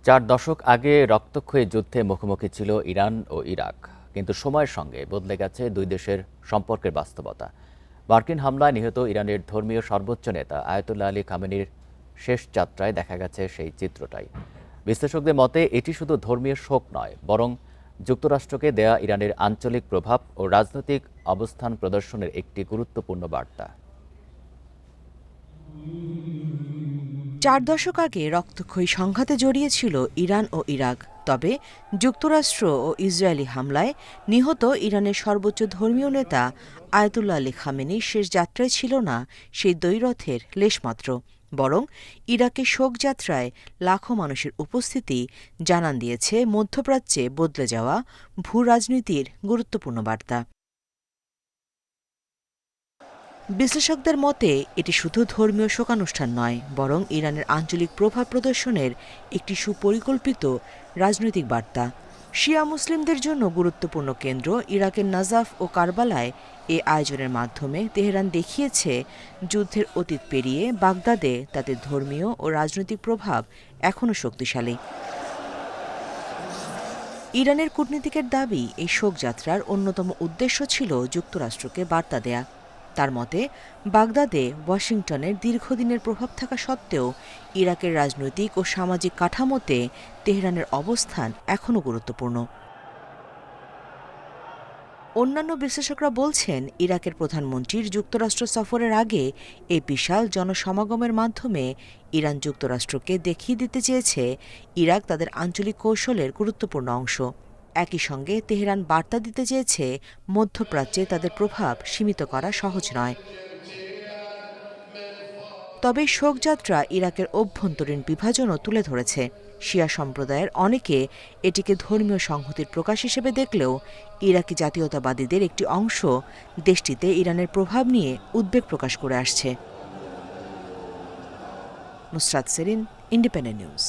4 দশক আগে রক্তক্ষয়ী যুদ্ধে মুখোমুখি ছিল ইরান ও ইরাক, কিন্তু সময়ের সঙ্গে বদলে গেছে দুই দেশের সম্পর্কের বাস্তবতা। মার্কিন হামলায় নিহত ইরানের ধর্মীয় সর্বোচ্চ নেতা আয়াতুল্লাহ আলী খামেনির শেষ যাত্রায় দেখা গেছে সেই চিত্রটাই। বিশ্লেষকদের মতে এটি শুধু ধর্মীয় শোক নয়, বরং যুক্তরাষ্ট্রকে দেয়া ইরানের আঞ্চলিক প্রভাব ও রাজনৈতিক অবস্থান প্রদর্শনের একটি গুরুত্বপূর্ণ বার্তা। 4 দশক আগে রক্তক্ষয়ী সংঘাতে জড়িয়েছিল ইরান ও ইরাক। তবে যুক্তরাষ্ট্র ও ইসরায়েলি হামলায় নিহত ইরানের সর্বোচ্চ ধর্মীয় নেতা আয়াতুল্লাহ আলী খামেনির শেষ যাত্রায় ছিল না সেই দ্বৈরথের লেশমাত্র, বরং ইরাকের শোকযাত্রায় লাখো মানুষের উপস্থিতি জানান দিয়েছে মধ্যপ্রাচ্যে বদলে যাওয়া ভূ রাজনীতির গুরুত্বপূর্ণ বার্তা। বিশ্লেষকদের মতে এটি শুধু ধর্মীয় শোকানুষ্ঠান নয়, বরং ইরানের আঞ্চলিক প্রভাব প্রদর্শনের একটি সুপরিকল্পিত রাজনৈতিক বার্তা। শিয়া মুসলিমদের জন্য গুরুত্বপূর্ণ কেন্দ্র ইরাকের নাজাফ ও কারবালায় এ আয়োজনের মাধ্যমে তেহরান দেখিয়েছে যুদ্ধের অতীত পেরিয়ে বাগদাদে তাদের ধর্মীয় ও রাজনৈতিক প্রভাব এখনও শক্তিশালী। ইরানের কূটনীতিকের দাবি, এই শোকযাত্রার অন্যতম উদ্দেশ্য ছিল যুক্তরাষ্ট্রকে বার্তা দেয়া। তার মতে, বাগদাদে ওয়াশিংটনের দীর্ঘদিনের প্রভাব থাকা সত্ত্বেও ইরাকের রাজনৈতিক ও সামাজিক কাঠামোতে তেহরানের অবস্থান এখনও গুরুত্বপূর্ণ। অন্যান্য বিশ্লেষকরা বলছেন, ইরাকের প্রধানমন্ত্রীর যুক্তরাষ্ট্র সফরের আগে এই বিশাল জনসমাগমের মাধ্যমে ইরান যুক্তরাষ্ট্রকে দেখিয়ে দিতে চেয়েছে ইরাক তাদের আঞ্চলিক কৌশলের গুরুত্বপূর্ণ অংশ। একই সঙ্গে তেহরান বার্তা দিতে চেয়েছে মধ্যপ্রাচ্যে তাদের প্রভাব সীমিত করা সহজ নয়। তবে শোকযাত্রা ইরাকের অভ্যন্তরীণ বিভাজনও তুলে ধরেছে। শিয়া সম্প্রদায়ের অনেকে এটিকে ধর্মীয় সংহতির প্রকাশ হিসেবে দেখলেও ইরাকি জাতীয়তাবাদীদের একটি অংশ দেশটিতে ইরানের প্রভাব নিয়ে উদ্বেগ প্রকাশ করে আসছে। Nusrat Serin, independent news.